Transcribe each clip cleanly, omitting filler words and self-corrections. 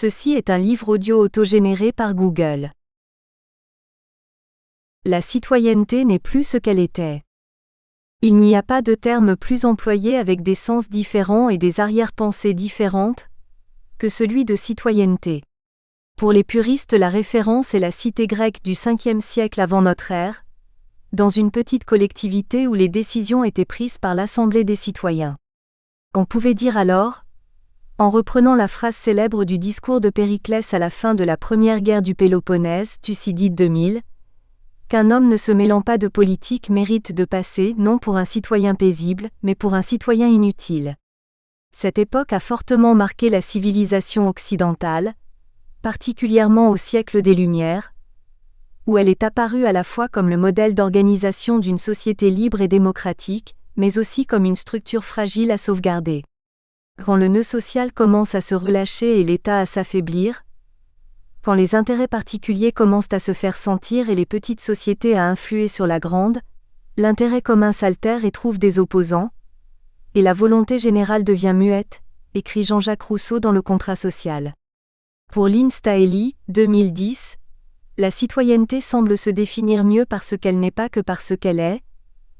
Ceci est un livre audio autogénéré par Google. La citoyenneté n'est plus ce qu'elle était. Il n'y a pas de terme plus employé avec des sens différents et des arrière-pensées différentes que celui de citoyenneté. Pour les puristes, la référence est la cité grecque du 5e siècle avant notre ère, dans une petite collectivité où les décisions étaient prises par l'Assemblée des citoyens. On pouvait dire alors, en reprenant la phrase célèbre du discours de Périclès à la fin de la première guerre du Péloponnèse, Thucydide 2000, qu'un homme ne se mêlant pas de politique mérite de passer non pour un citoyen paisible, mais pour un citoyen inutile. Cette époque a fortement marqué la civilisation occidentale, particulièrement au siècle des Lumières, où elle est apparue à la fois comme le modèle d'organisation d'une société libre et démocratique, mais aussi comme une structure fragile à sauvegarder. Quand le nœud social commence à se relâcher et l'État à s'affaiblir, quand les intérêts particuliers commencent à se faire sentir et les petites sociétés à influer sur la grande, l'intérêt commun s'altère et trouve des opposants, et la volonté générale devient muette, écrit Jean-Jacques Rousseau dans Le Contrat social. Pour Lynn Staley, 2010, la citoyenneté semble se définir mieux par ce qu'elle n'est pas que par ce qu'elle est,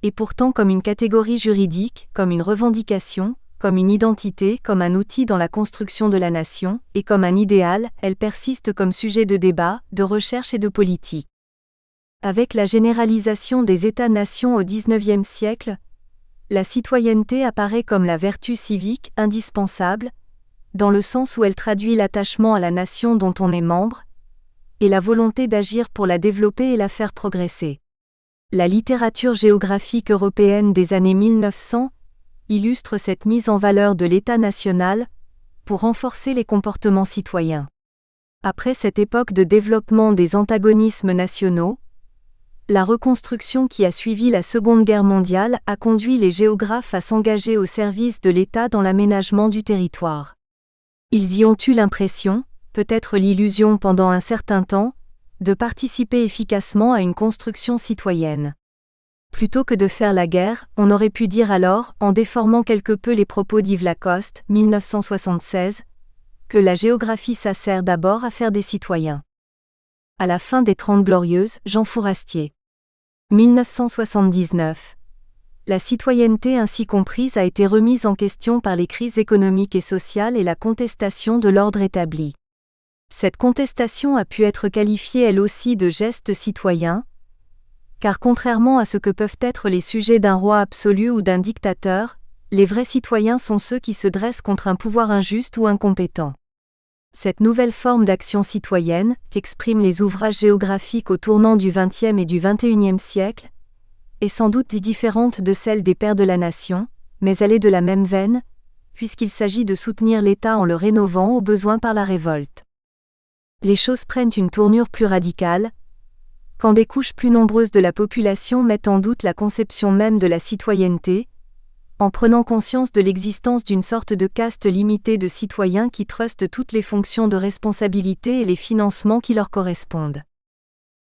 et pourtant comme une catégorie juridique, comme une revendication, comme une identité, comme un outil dans la construction de la nation, et comme un idéal, elle persiste comme sujet de débat, de recherche et de politique. Avec la généralisation des États-nations au XIXe siècle, la citoyenneté apparaît comme la vertu civique indispensable, dans le sens où elle traduit l'attachement à la nation dont on est membre, et la volonté d'agir pour la développer et la faire progresser. La littérature géographique européenne des années 1900 illustre cette mise en valeur de l'État national pour renforcer les comportements citoyens. Après cette époque de développement des antagonismes nationaux, la reconstruction qui a suivi la Seconde Guerre mondiale a conduit les géographes à s'engager au service de l'État dans l'aménagement du territoire. Ils y ont eu l'impression, peut-être l'illusion pendant un certain temps, de participer efficacement à une construction citoyenne. Plutôt que de faire la guerre, on aurait pu dire alors, en déformant quelque peu les propos d'Yves Lacoste, 1976, que la géographie ça sert d'abord à faire des citoyens. À la fin des 30 Glorieuses, Jean Fourastier. 1979. La citoyenneté ainsi comprise a été remise en question par les crises économiques et sociales et la contestation de l'ordre établi. Cette contestation a pu être qualifiée elle aussi de geste citoyen, car contrairement à ce que peuvent être les sujets d'un roi absolu ou d'un dictateur, les vrais citoyens sont ceux qui se dressent contre un pouvoir injuste ou incompétent. Cette nouvelle forme d'action citoyenne, qu'expriment les ouvrages géographiques au tournant du XXe et du XXIe siècle, est sans doute différente de celle des pères de la nation, mais elle est de la même veine, puisqu'il s'agit de soutenir l'État en le rénovant au besoin par la révolte. Les choses prennent une tournure plus radicale, quand des couches plus nombreuses de la population mettent en doute la conception même de la citoyenneté, en prenant conscience de l'existence d'une sorte de caste limitée de citoyens qui trustent toutes les fonctions de responsabilité et les financements qui leur correspondent.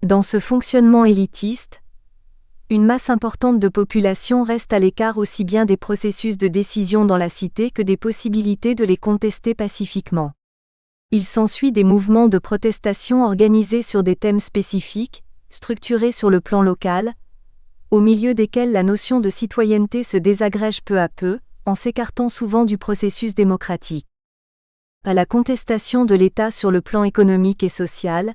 Dans ce fonctionnement élitiste, une masse importante de population reste à l'écart aussi bien des processus de décision dans la cité que des possibilités de les contester pacifiquement. Il s'ensuit des mouvements de protestation organisés sur des thèmes spécifiques, structurés sur le plan local, au milieu desquels la notion de citoyenneté se désagrège peu à peu, en s'écartant souvent du processus démocratique. À la contestation de l'État sur le plan économique et social,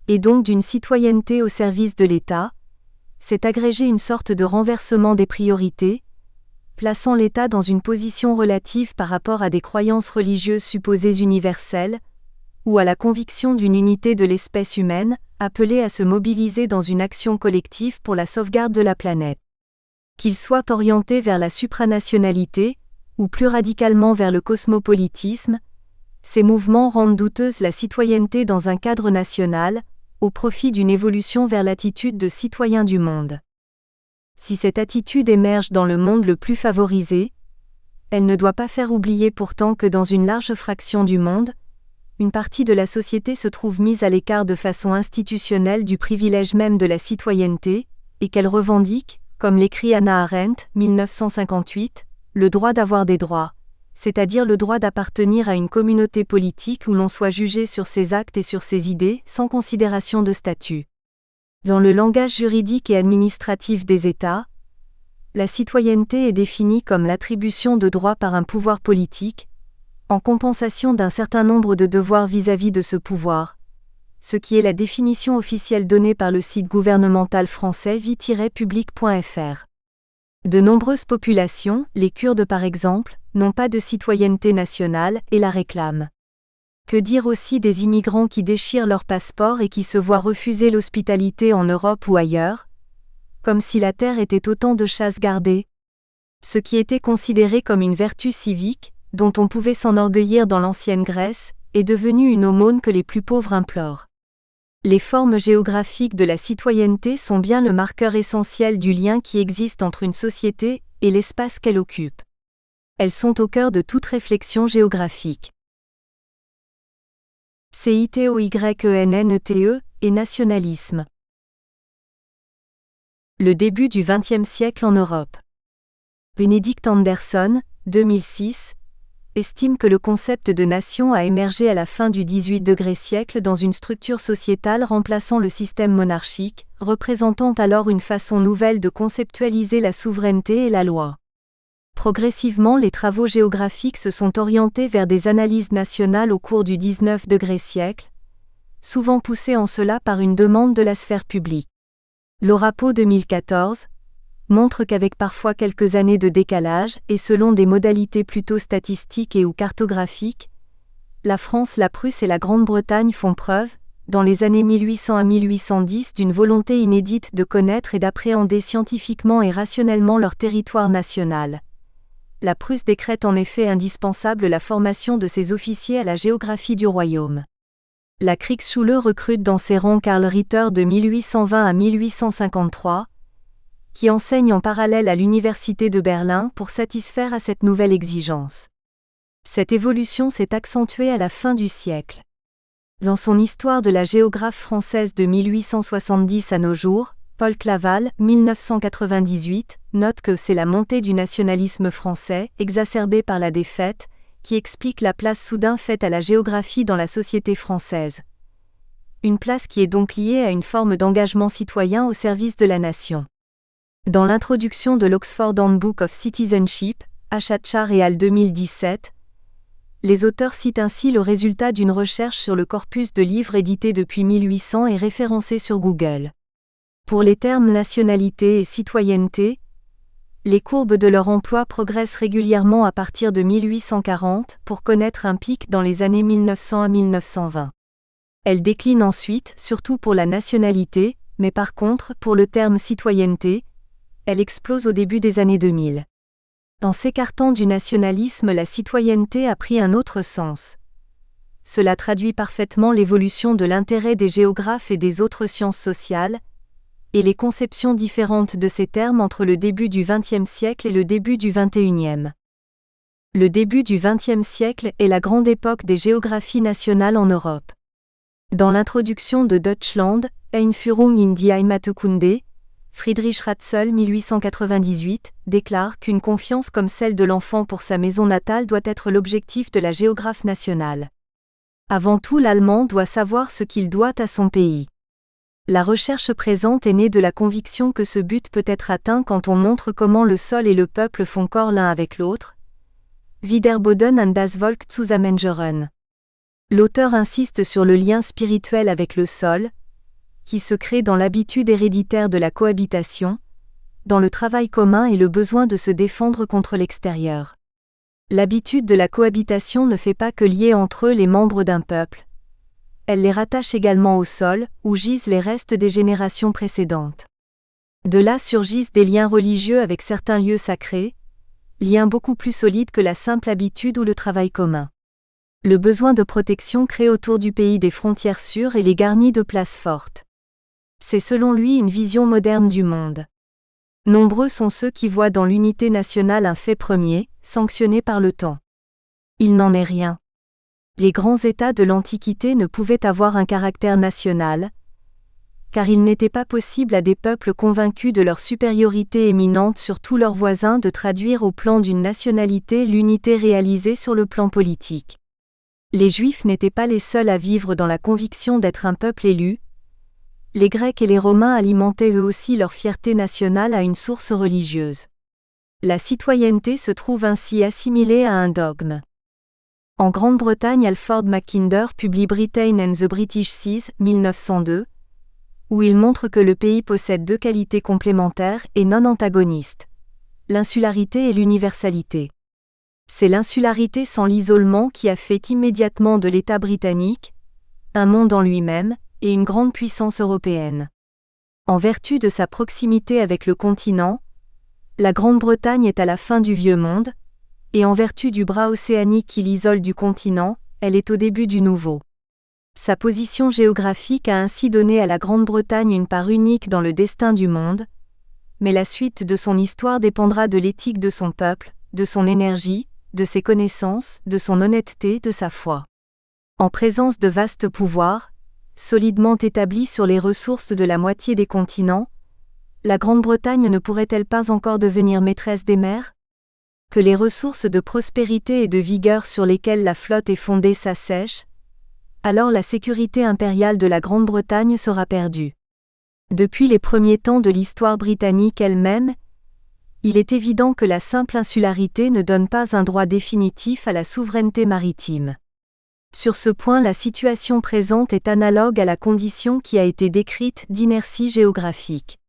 et donc d'une citoyenneté au service de l'État, s'est agrégé une sorte de renversement des priorités, plaçant l'État dans une position relative par rapport à des croyances religieuses supposées universelles, ou à la conviction d'une unité de l'espèce humaine, appelée à se mobiliser dans une action collective pour la sauvegarde de la planète. Qu'il soit orienté vers la supranationalité, ou plus radicalement vers le cosmopolitisme, ces mouvements rendent douteuse la citoyenneté dans un cadre national, au profit d'une évolution vers l'attitude de citoyen du monde. Si cette attitude émerge dans le monde le plus favorisé, elle ne doit pas faire oublier pourtant que dans une large fraction du monde, une partie de la société se trouve mise à l'écart de façon institutionnelle du privilège même de la citoyenneté, et qu'elle revendique, comme l'écrit Hannah Arendt, 1958, le droit d'avoir des droits, c'est-à-dire le droit d'appartenir à une communauté politique où l'on soit jugé sur ses actes et sur ses idées, sans considération de statut. Dans le langage juridique et administratif des États, la citoyenneté est définie comme l'attribution de droits par un pouvoir politique, en compensation d'un certain nombre de devoirs vis-à-vis de ce pouvoir, ce qui est la définition officielle donnée par le site gouvernemental français vie-public.fr. De nombreuses populations, les Kurdes par exemple, n'ont pas de citoyenneté nationale et la réclament. Que dire aussi des immigrants qui déchirent leur passeport et qui se voient refuser l'hospitalité en Europe ou ailleurs, comme si la terre était autant de chasses gardées. Ce qui était considéré comme une vertu civique, dont on pouvait s'enorgueillir dans l'ancienne Grèce, est devenu une aumône que les plus pauvres implorent. Les formes géographiques de la citoyenneté sont bien le marqueur essentiel du lien qui existe entre une société et l'espace qu'elle occupe. Elles sont au cœur de toute réflexion géographique. CITOYENNETE et nationalisme. Le début du XXe siècle en Europe. Benedict Anderson, 2006, estime que le concept de nation a émergé à la fin du XVIIIe siècle dans une structure sociétale remplaçant le système monarchique, représentant alors une façon nouvelle de conceptualiser la souveraineté et la loi. Progressivement, les travaux géographiques se sont orientés vers des analyses nationales au cours du XIXe siècle, souvent poussés en cela par une demande de la sphère publique. L'Orapo 2014 montre qu'avec parfois quelques années de décalage et selon des modalités plutôt statistiques et ou cartographiques, la France, la Prusse et la Grande-Bretagne font preuve, dans les années 1800 à 1810, d'une volonté inédite de connaître et d'appréhender scientifiquement et rationnellement leur territoire national. La Prusse décrète en effet indispensable la formation de ses officiers à la géographie du royaume. La Kriegsschule recrute dans ses rangs Karl Ritter de 1820 à 1853, qui enseigne en parallèle à l'Université de Berlin pour satisfaire à cette nouvelle exigence. Cette évolution s'est accentuée à la fin du siècle. Dans son Histoire de la géographie française de 1870 à nos jours, Paul Claval, 1998, note que c'est la montée du nationalisme français, exacerbée par la défaite, qui explique la place soudain faite à la géographie dans la société française. Une place qui est donc liée à une forme d'engagement citoyen au service de la nation. Dans l'introduction de l'Oxford Handbook of Citizenship, Achatchar et al. 2017, les auteurs citent ainsi le résultat d'une recherche sur le corpus de livres édités depuis 1800 et référencés sur Google. Pour les termes nationalité et citoyenneté, les courbes de leur emploi progressent régulièrement à partir de 1840 pour connaître un pic dans les années 1900 à 1920. Elles déclinent ensuite, surtout pour la nationalité, mais par contre, pour le terme citoyenneté, elle explose au début des années 2000. En s'écartant du nationalisme, la citoyenneté a pris un autre sens. Cela traduit parfaitement l'évolution de l'intérêt des géographes et des autres sciences sociales, et les conceptions différentes de ces termes entre le début du XXe siècle et le début du XXIe. Le début du XXe siècle est la grande époque des géographies nationales en Europe. Dans l'introduction de Deutschland, Einführung in die Heimatkunde, Friedrich Ratzel 1898 déclare qu'une confiance comme celle de l'enfant pour sa maison natale doit être l'objectif de la géographe nationale. Avant tout, l'Allemand doit savoir ce qu'il doit à son pays. La recherche présente est née de la conviction que ce but peut être atteint quand on montre comment le sol et le peuple font corps l'un avec l'autre. Wie der Boden und das Volk zusammengehören. L'auteur insiste sur le lien spirituel avec le sol, qui se crée dans l'habitude héréditaire de la cohabitation, dans le travail commun et le besoin de se défendre contre l'extérieur. L'habitude de la cohabitation ne fait pas que lier entre eux les membres d'un peuple. Elle les rattache également au sol, où gisent les restes des générations précédentes. De là surgissent des liens religieux avec certains lieux sacrés, liens beaucoup plus solides que la simple habitude ou le travail commun. Le besoin de protection crée autour du pays des frontières sûres et les garnit de places fortes. C'est selon lui une vision moderne du monde. Nombreux sont ceux qui voient dans l'unité nationale un fait premier, sanctionné par le temps. Il n'en est rien. Les grands États de l'Antiquité ne pouvaient avoir un caractère national, car il n'était pas possible à des peuples convaincus de leur supériorité éminente sur tous leurs voisins de traduire au plan d'une nationalité l'unité réalisée sur le plan politique. Les Juifs n'étaient pas les seuls à vivre dans la conviction d'être un peuple élu. Les Grecs et les Romains alimentaient eux aussi leur fierté nationale à une source religieuse. La citoyenneté se trouve ainsi assimilée à un dogme. En Grande-Bretagne, Alfred Mackinder publie Britain and the British Seas, 1902, où il montre que le pays possède deux qualités complémentaires et non antagonistes: l'insularité et l'universalité. C'est l'insularité sans l'isolement qui a fait immédiatement de l'État britannique un monde en lui-même et une grande puissance européenne. En vertu de sa proximité avec le continent, la Grande-Bretagne est à la fin du Vieux Monde, et en vertu du bras océanique qui l'isole du continent, elle est au début du Nouveau. Sa position géographique a ainsi donné à la Grande-Bretagne une part unique dans le destin du monde, mais la suite de son histoire dépendra de l'éthique de son peuple, de son énergie, de ses connaissances, de son honnêteté, de sa foi. En présence de vastes pouvoirs, solidement établis sur les ressources de la moitié des continents, la Grande-Bretagne ne pourrait-elle pas encore devenir maîtresse des mers? Que les ressources de prospérité et de vigueur sur lesquelles la flotte est fondée s'assèchent, alors la sécurité impériale de la Grande-Bretagne sera perdue. Depuis les premiers temps de l'histoire britannique elle-même, il est évident que la simple insularité ne donne pas un droit définitif à la souveraineté maritime. Sur ce point, la situation présente est analogue à la condition qui a été décrite d'inertie géographique.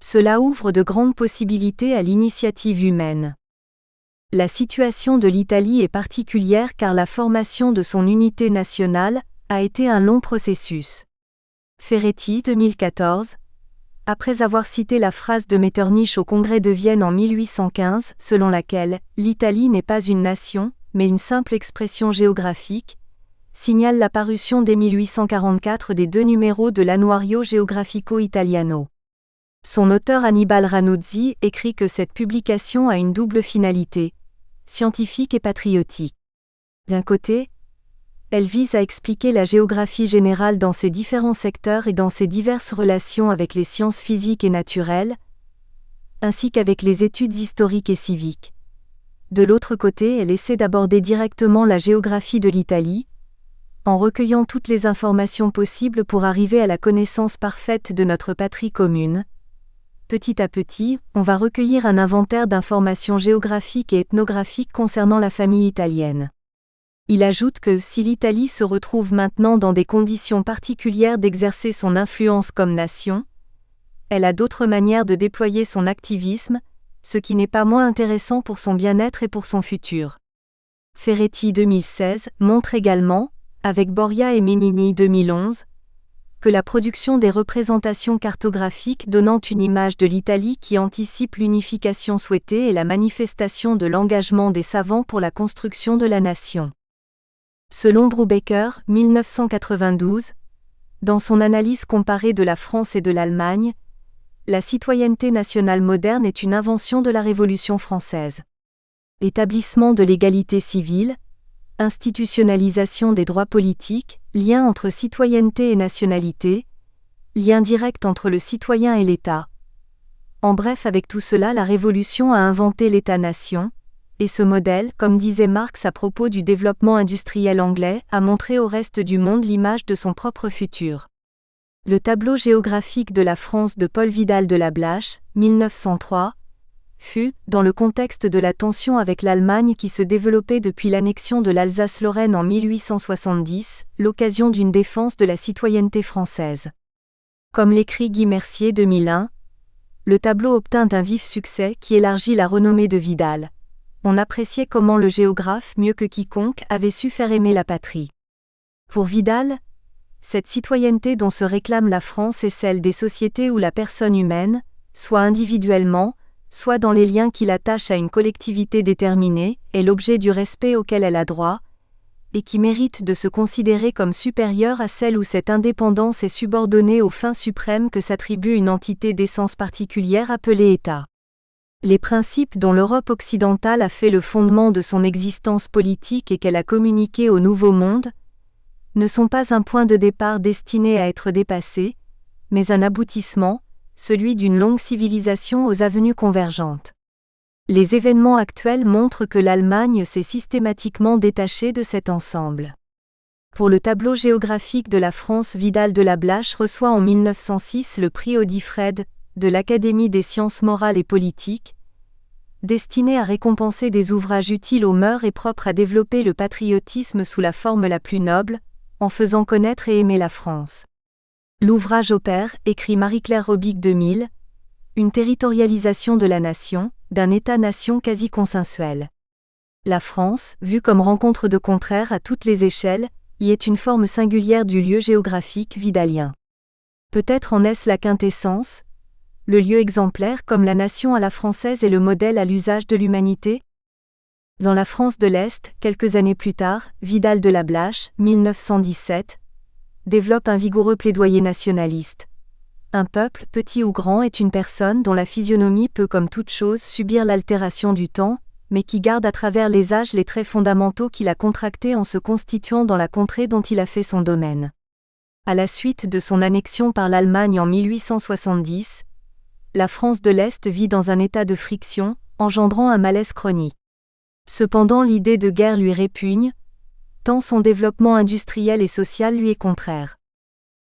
Cela ouvre de grandes possibilités à l'initiative humaine. La situation de l'Italie est particulière car la formation de son unité nationale a été un long processus. Ferretti, 2014. Après avoir cité la phrase de Metternich au Congrès de Vienne en 1815, selon laquelle « l'Italie n'est pas une nation, mais une simple expression géographique », signale la parution dès 1844 des 2 numéros de l'Annuario Geografico Italiano. Son auteur Annibale Ranuzzi écrit que cette publication a une double finalité, scientifique et patriotique. D'un côté, elle vise à expliquer la géographie générale dans ses différents secteurs et dans ses diverses relations avec les sciences physiques et naturelles, ainsi qu'avec les études historiques et civiques. De l'autre côté, elle essaie d'aborder directement la géographie de l'Italie, en recueillant toutes les informations possibles pour arriver à la connaissance parfaite de notre patrie commune. Petit à petit, on va recueillir un inventaire d'informations géographiques et ethnographiques concernant la famille italienne. Il ajoute que si l'Italie se retrouve maintenant dans des conditions particulières d'exercer son influence comme nation, elle a d'autres manières de déployer son activisme, ce qui n'est pas moins intéressant pour son bien-être et pour son futur. Ferretti 2016 montre également, avec Boria et Menini 2011, que la production des représentations cartographiques donnant une image de l'Italie qui anticipe l'unification souhaitée est la manifestation de l'engagement des savants pour la construction de la nation. Selon Brubaker, 1992, dans son analyse comparée de la France et de l'Allemagne, la citoyenneté nationale moderne est une invention de la Révolution française. Établissement de l'égalité civile, institutionnalisation des droits politiques, lien entre citoyenneté et nationalité, lien direct entre le citoyen et l'État. En bref, avec tout cela, la Révolution a inventé l'État-nation, et ce modèle, comme disait Marx à propos du développement industriel anglais, a montré au reste du monde l'image de son propre futur. Le tableau géographique de la France de Paul Vidal de la Blache, 1903, fut, dans le contexte de la tension avec l'Allemagne qui se développait depuis l'annexion de l'Alsace-Lorraine en 1870, l'occasion d'une défense de la citoyenneté française. Comme l'écrit Guy Mercier 2001, le tableau obtint un vif succès qui élargit la renommée de Vidal. On appréciait comment le géographe, mieux que quiconque, avait su faire aimer la patrie. Pour Vidal, cette citoyenneté dont se réclame la France est celle des sociétés où la personne humaine, soit individuellement, soit dans les liens qui l'attachent à une collectivité déterminée, est l'objet du respect auquel elle a droit, et qui mérite de se considérer comme supérieure à celle où cette indépendance est subordonnée aux fins suprêmes que s'attribue une entité d'essence particulière appelée État. Les principes dont l'Europe occidentale a fait le fondement de son existence politique et qu'elle a communiqués au Nouveau Monde, ne sont pas un point de départ destiné à être dépassé, mais un aboutissement, celui d'une longue civilisation aux avenues convergentes. Les événements actuels montrent que l'Allemagne s'est systématiquement détachée de cet ensemble. Pour le tableau géographique de la France, Vidal de la Blache reçoit en 1906 le prix Audifred de l'Académie des sciences morales et politiques, destiné à récompenser des ouvrages utiles aux mœurs et propres à développer le patriotisme sous la forme la plus noble, en faisant connaître et aimer la France. L'ouvrage opère, écrit Marie-Claire Robic 2000, une territorialisation de la nation, d'un État-nation quasi consensuel. La France, vue comme rencontre de contraires à toutes les échelles, y est une forme singulière du lieu géographique vidalien. Peut-être en est-ce la quintessence, le lieu exemplaire comme la nation à la française et le modèle à l'usage de l'humanité? Dans la France de l'Est, quelques années plus tard, Vidal de la Blache, 1917, développe un vigoureux plaidoyer nationaliste. Un peuple, petit ou grand, est une personne dont la physionomie peut comme toute chose subir l'altération du temps, mais qui garde à travers les âges les traits fondamentaux qu'il a contractés en se constituant dans la contrée dont il a fait son domaine. À la suite de son annexion par l'Allemagne en 1870, la France de l'Est vit dans un état de friction, engendrant un malaise chronique. Cependant l'idée de guerre lui répugne, tant son développement industriel et social lui est contraire.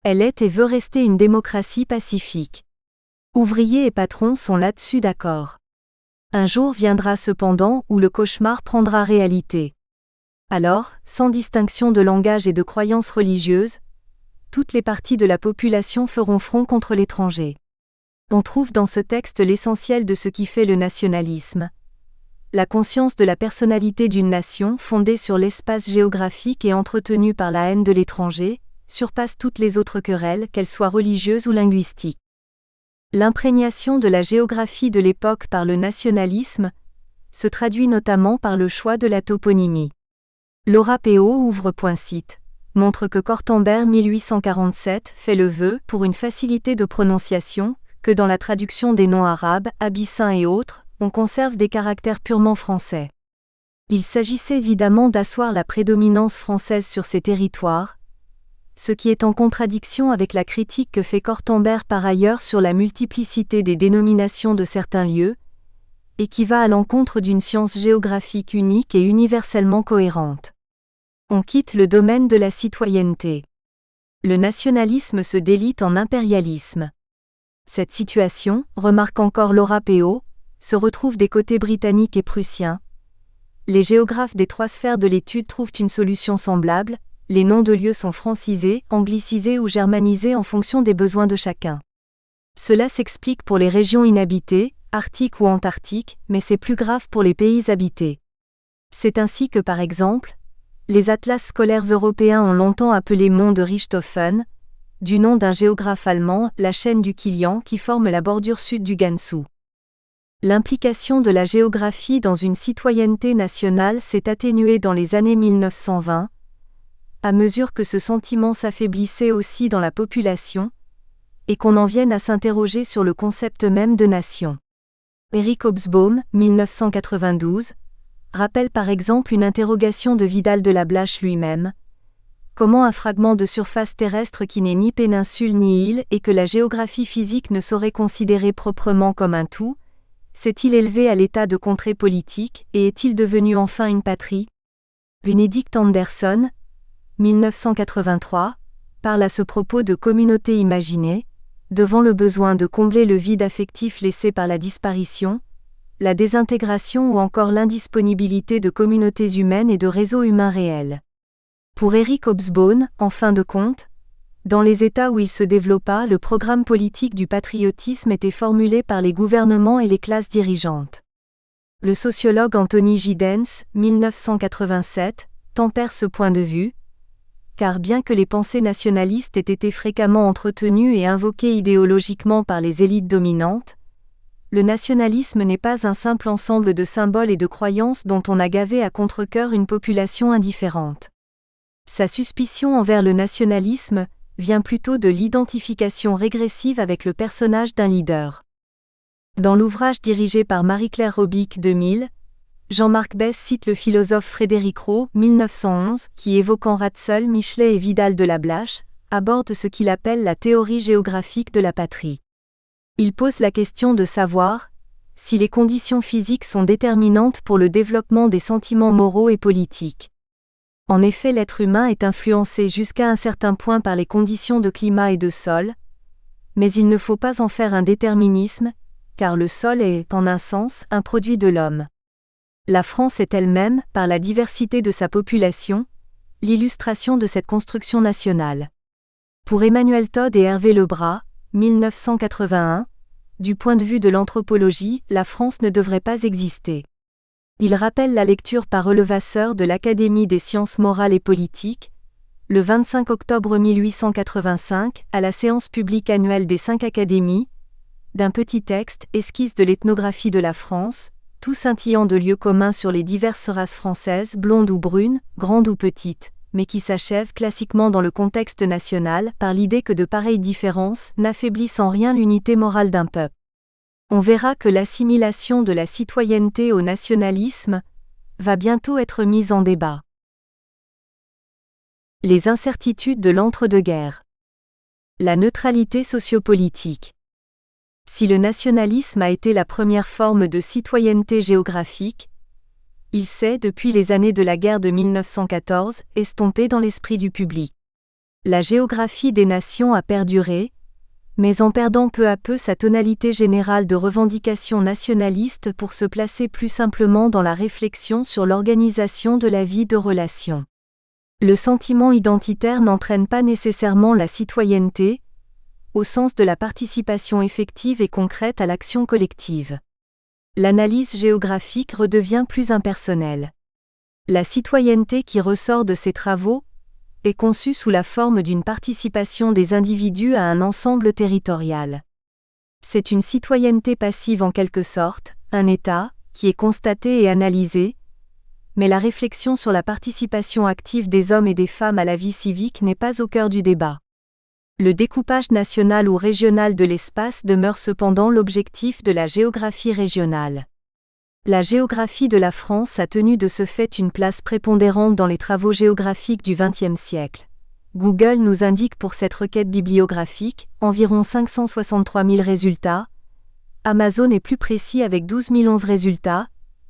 Elle est et veut rester une démocratie pacifique. Ouvriers et patrons sont là-dessus d'accord. Un jour viendra cependant où le cauchemar prendra réalité. Alors, sans distinction de langage et de croyances religieuses, toutes les parties de la population feront front contre l'étranger. On trouve dans ce texte l'essentiel de ce qui fait le nationalisme. La conscience de la personnalité d'une nation fondée sur l'espace géographique et entretenue par la haine de l'étranger, surpasse toutes les autres querelles, qu'elles soient religieuses ou linguistiques. L'imprégnation de la géographie de l'époque par le nationalisme se traduit notamment par le choix de la toponymie. Laura Péot ouvre.site montre que Cortambert 1847 fait le vœu, pour une facilité de prononciation, que dans la traduction des noms arabes, abyssins et autres, on conserve des caractères purement français. Il s'agissait évidemment d'asseoir la prédominance française sur ces territoires, ce qui est en contradiction avec la critique que fait Cortambert par ailleurs sur la multiplicité des dénominations de certains lieux, et qui va à l'encontre d'une science géographique unique et universellement cohérente. On quitte le domaine de la citoyenneté. Le nationalisme se délite en impérialisme. Cette situation, remarque encore Laura Péot, se retrouve des côtés britanniques et prussiens. Les géographes des trois sphères de l'étude trouvent une solution semblable, les noms de lieux sont francisés, anglicisés ou germanisés en fonction des besoins de chacun. Cela s'explique pour les régions inhabitées, arctiques ou antarctiques, mais c'est plus grave pour les pays habités. C'est ainsi que par exemple, les atlas scolaires européens ont longtemps appelé monts de Richthofen, du nom d'un géographe allemand, la chaîne du Kilian qui forme la bordure sud du Gansu. L'implication de la géographie dans une citoyenneté nationale s'est atténuée dans les années 1920, à mesure que ce sentiment s'affaiblissait aussi dans la population, et qu'on en vienne à s'interroger sur le concept même de nation. Eric Hobsbawm, 1992, rappelle par exemple une interrogation de Vidal de la Blache lui-même. Comment un fragment de surface terrestre qui n'est ni péninsule ni île et que la géographie physique ne saurait considérer proprement comme un tout, s'est-il élevé à l'état de contrée politique et est-il devenu enfin une patrie? Benedict Anderson, 1983, parle à ce propos de communauté imaginée, devant le besoin de combler le vide affectif laissé par la disparition, la désintégration ou encore l'indisponibilité de communautés humaines et de réseaux humains réels. Pour Eric Hobsbawm, en fin de compte, dans les États où il se développa, le programme politique du patriotisme était formulé par les gouvernements et les classes dirigeantes. Le sociologue Anthony Giddens, 1987, tempère ce point de vue, car bien que les pensées nationalistes aient été fréquemment entretenues et invoquées idéologiquement par les élites dominantes, le nationalisme n'est pas un simple ensemble de symboles et de croyances dont on a gavé à contre-cœur une population indifférente. Sa suspicion envers le nationalisme vient plutôt de l'identification régressive avec le personnage d'un leader. Dans l'ouvrage dirigé par Marie-Claire Robic 2000, Jean-Marc Besse cite le philosophe Frédéric Roux, 1911, qui évoquant Ratzel, Michelet et Vidal de la Blache, aborde ce qu'il appelle la théorie géographique de la patrie. Il pose la question de savoir si les conditions physiques sont déterminantes pour le développement des sentiments moraux et politiques. En effet, l'être humain est influencé jusqu'à un certain point par les conditions de climat et de sol, mais il ne faut pas en faire un déterminisme, car le sol est, en un sens, un produit de l'homme. La France est elle-même, par la diversité de sa population, l'illustration de cette construction nationale. Pour Emmanuel Todd et Hervé Lebras, 1981, du point de vue de l'anthropologie, la France ne devrait pas exister. Il rappelle la lecture par Levasseur de l'Académie des sciences morales et politiques, le 25 octobre 1885, à la séance publique annuelle des 5 académies, d'un petit texte, esquisse de l'ethnographie de la France, tout scintillant de lieux communs sur les diverses races françaises, blondes ou brunes, grandes ou petites, mais qui s'achève classiquement dans le contexte national par l'idée que de pareilles différences n'affaiblissent en rien l'unité morale d'un peuple. On verra que l'assimilation de la citoyenneté au nationalisme va bientôt être mise en débat. Les incertitudes de l'entre-deux-guerres. La neutralité sociopolitique. Si le nationalisme a été la première forme de citoyenneté géographique, il s'est, depuis les années de la guerre de 1914, estompé dans l'esprit du public. La géographie des nations a perduré, mais en perdant peu à peu sa tonalité générale de revendication nationaliste pour se placer plus simplement dans la réflexion sur l'organisation de la vie de relations. Le sentiment identitaire n'entraîne pas nécessairement la citoyenneté, au sens de la participation effective et concrète à l'action collective. L'analyse géographique redevient plus impersonnelle. La citoyenneté qui ressort de ces travaux est conçue sous la forme d'une participation des individus à un ensemble territorial. C'est une citoyenneté passive en quelque sorte, un état, qui est constaté et analysé, mais la réflexion sur la participation active des hommes et des femmes à la vie civique n'est pas au cœur du débat. Le découpage national ou régional de l'espace demeure cependant l'objectif de la géographie régionale. La géographie de la France a tenu de ce fait une place prépondérante dans les travaux géographiques du XXe siècle. Google nous indique pour cette requête bibliographique environ 563 000 résultats, Amazon est plus précis avec 12 011 résultats,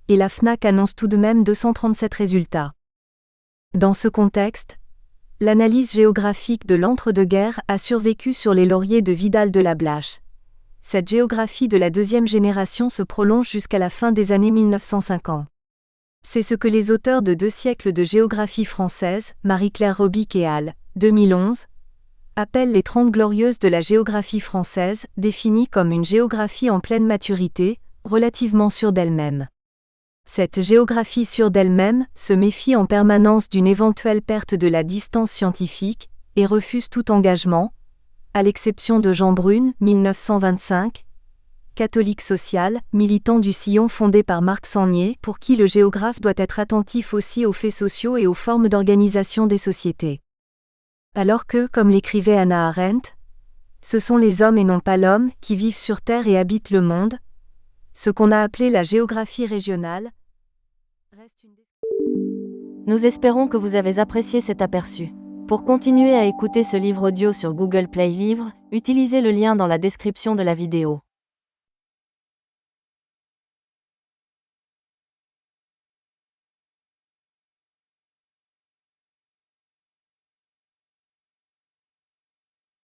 et la Fnac annonce tout de même 237 résultats. Dans ce contexte, l'analyse géographique de l'entre-deux-guerres a survécu sur les lauriers de Vidal de la Blache. Cette géographie de la deuxième génération se prolonge jusqu'à la fin des années 1950. C'est ce que les auteurs de 2 siècles de géographie française, Marie-Claire Robic et al. 2011, appellent les 30 glorieuses de la géographie française, définies comme une géographie en pleine maturité, relativement sûre d'elle-même. Cette géographie sûre d'elle-même se méfie en permanence d'une éventuelle perte de la distance scientifique, et refuse tout engagement, à l'exception de Jean Brune, 1925, catholique social, militant du sillon fondé par Marc Sangnier, pour qui le géographe doit être attentif aussi aux faits sociaux et aux formes d'organisation des sociétés. Alors que, comme l'écrivait Hannah Arendt, ce sont les hommes et non pas l'homme qui vivent sur Terre et habitent le monde, ce qu'on a appelé la géographie régionale. Nous espérons que vous avez apprécié cet aperçu. Pour continuer à écouter ce livre audio sur Google Play Livres, utilisez le lien dans la description de la vidéo.